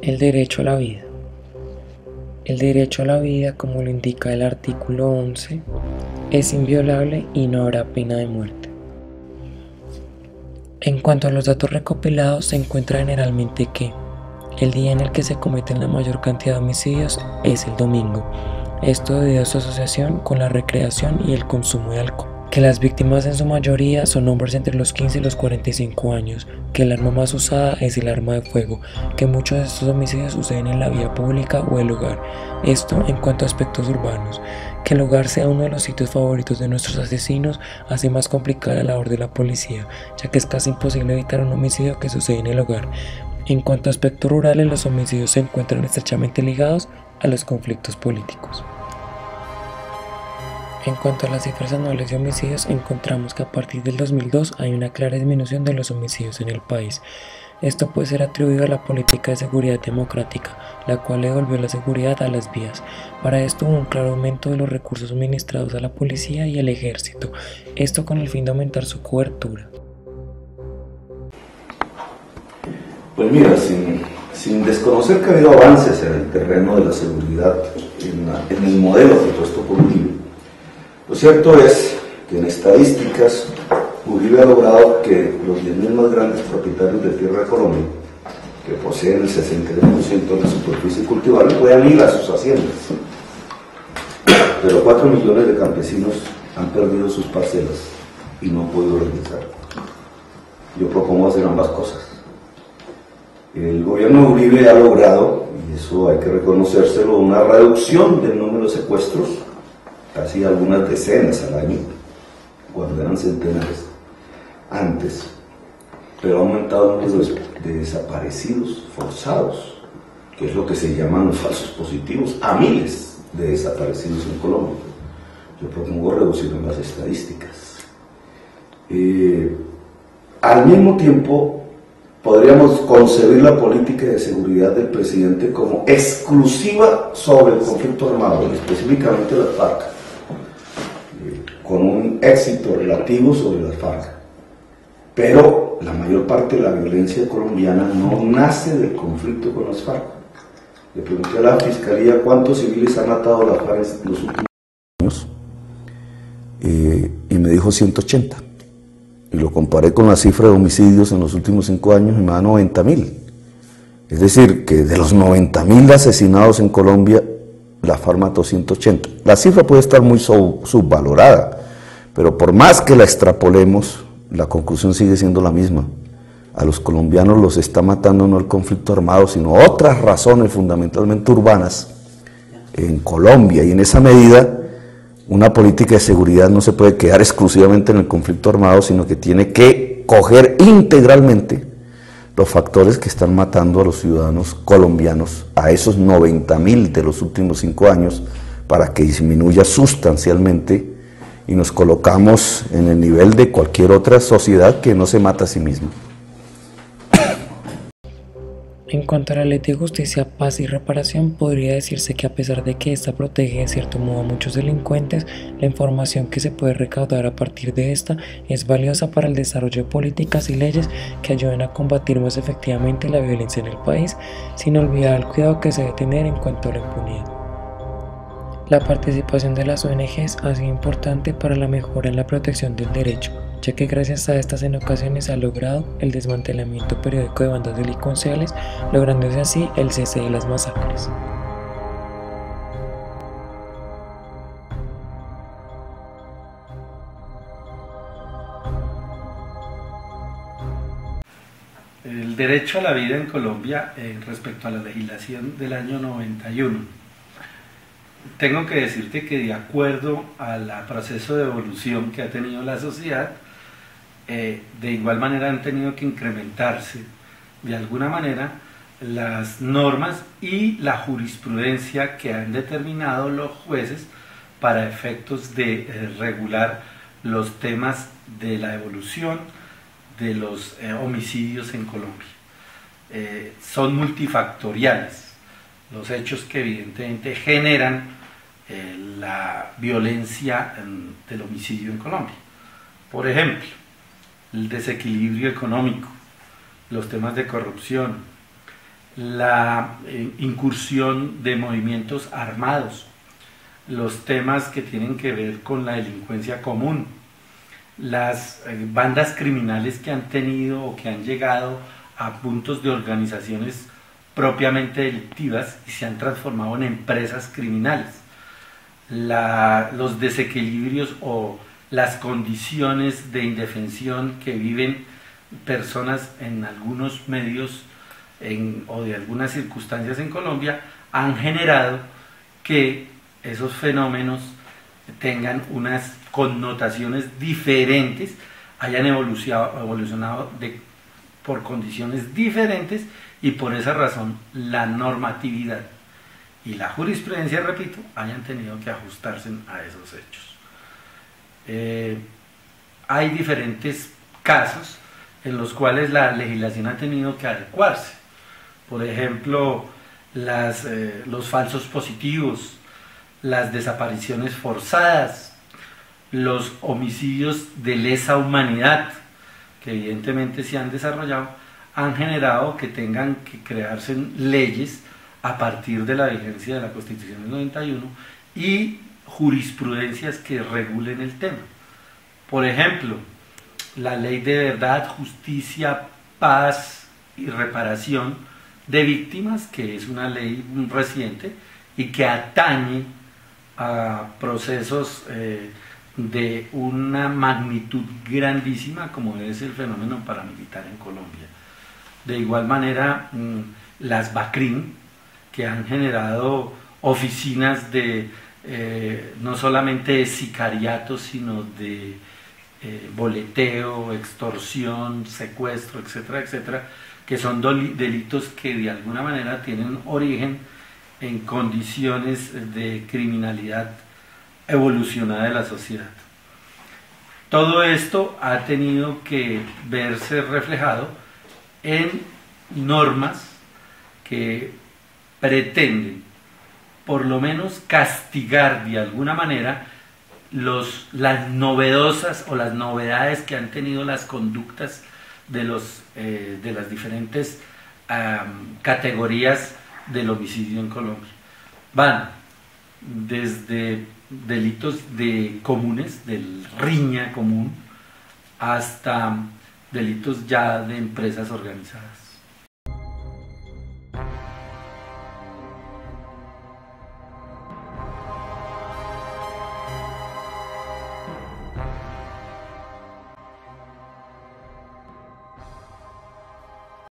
El derecho a la vida. El derecho a la vida, como lo indica el artículo 11, es inviolable y no habrá pena de muerte. En cuanto a los datos recopilados, se encuentra generalmente que el día en el que se cometen la mayor cantidad de homicidios es el domingo. Esto debido a su asociación con la recreación y el consumo de alcohol. Que las víctimas en su mayoría son hombres entre los 15 y los 45 años, que el arma más usada es el arma de fuego, que muchos de estos homicidios suceden en la vía pública o el hogar. Esto en cuanto a aspectos urbanos. Que el hogar sea uno de los sitios favoritos de nuestros asesinos hace más complicada la labor de la policía, ya que es casi imposible evitar un homicidio que sucede en el hogar. En cuanto a aspectos rurales, los homicidios se encuentran estrechamente ligados a los conflictos políticos. En cuanto a las cifras anuales de homicidios, encontramos que a partir del 2002 hay una clara disminución de los homicidios en el país. Esto puede ser atribuido a la política de seguridad democrática, la cual le devolvió la seguridad a las vías. Para esto hubo un claro aumento de los recursos suministrados a la policía y al ejército, esto con el fin de aumentar su cobertura. Pues mira, sin desconocer que ha habido avances en el terreno de la seguridad, en el modelo propuesto por Uribe, lo cierto es que en estadísticas Uribe ha logrado que los 10.000 más grandes propietarios de tierra de Colombia, que poseen el 62% de la superficie cultivable, puedan ir a sus haciendas. Pero 4 millones de campesinos han perdido sus parcelas y no han podido regresar. Yo propongo hacer ambas cosas. El gobierno de Uribe ha logrado, y eso hay que reconocérselo, una reducción del número de secuestros, casi algunas decenas al año, cuando eran centenares antes, pero ha aumentado el número de desaparecidos forzados, que es lo que se llaman los falsos positivos, a miles de desaparecidos en Colombia. Yo propongo reducir las estadísticas. Al mismo tiempo, podríamos concebir la política de seguridad del presidente como exclusiva sobre el conflicto armado, específicamente las FARC, con un éxito relativo sobre las FARC. Pero la mayor parte de la violencia colombiana no nace del conflicto con las FARC. Le pregunté a la Fiscalía cuántos civiles ha matado las FARC en los últimos años y me dijo 180. Y lo comparé con la cifra de homicidios en los últimos 5 años y me da 90.000. Es decir, que de los 90.000 asesinados en Colombia, la FARC mató 180. La cifra puede estar muy subvalorada, pero por más que la extrapolemos, la conclusión sigue siendo la misma. A los colombianos los está matando no el conflicto armado, sino otras razones fundamentalmente urbanas en Colombia, y en esa medida una política de seguridad no se puede quedar exclusivamente en el conflicto armado, sino que tiene que coger integralmente los factores que están matando a los ciudadanos colombianos, a esos 90.000 de los últimos 5 años, para que disminuya sustancialmente y nos colocamos en el nivel de cualquier otra sociedad que no se mata a sí misma. En cuanto a la ley de justicia, paz y reparación, podría decirse que a pesar de que esta protege de cierto modo a muchos delincuentes, la información que se puede recaudar a partir de esta es valiosa para el desarrollo de políticas y leyes que ayuden a combatir más efectivamente la violencia en el país, sin olvidar el cuidado que se debe tener en cuanto a la impunidad. La participación de las ONGs ha sido importante para la mejora en la protección del derecho, ya que gracias a estas en ocasiones se ha logrado el desmantelamiento periódico de bandas delincuenciales, lográndose así el cese de las masacres. El derecho a la vida en Colombia respecto a la legislación del año 91. Tengo que decirte que de acuerdo al proceso de evolución que ha tenido la sociedad, de igual manera han tenido que incrementarse de alguna manera las normas y la jurisprudencia que han determinado los jueces para efectos de regular los temas de la evolución de los homicidios en Colombia. Son multifactoriales los hechos que evidentemente generan la violencia del homicidio en Colombia. Por ejemplo, el desequilibrio económico, los temas de corrupción, la incursión de movimientos armados, los temas que tienen que ver con la delincuencia común, las bandas criminales que han tenido o que han llegado a puntos de organizaciones propiamente delictivas y se han transformado en empresas criminales, los desequilibrios o las condiciones de indefensión que viven personas en algunos medios o de algunas circunstancias en Colombia han generado que esos fenómenos tengan unas connotaciones diferentes, hayan evolucionado por condiciones diferentes, y por esa razón la normatividad y la jurisprudencia, repito, hayan tenido que ajustarse a esos hechos. Hay diferentes casos en los cuales la legislación ha tenido que adecuarse. Por ejemplo, los falsos positivos, las desapariciones forzadas, los homicidios de lesa humanidad, que evidentemente se han desarrollado, han generado que tengan que crearse leyes a partir de la vigencia de la Constitución del 91 y jurisprudencias que regulen el tema. Por ejemplo, la Ley de Verdad, Justicia, Paz y Reparación de Víctimas, que es una ley reciente y que atañe a procesos de una magnitud grandísima como es el fenómeno paramilitar en Colombia. De igual manera, las BACRIM, que han generado oficinas de no solamente de sicariato, sino de boleteo, extorsión, secuestro, etcétera, etcétera, que son delitos que de alguna manera tienen origen en condiciones de criminalidad evolucionada de la sociedad. Todo esto ha tenido que verse reflejado en normas que pretenden por lo menos castigar de alguna manera las novedosas o las novedades que han tenido las conductas de las diferentes categorías del homicidio en Colombia. Van desde delitos comunes, del riña común, hasta delitos ya de empresas organizadas.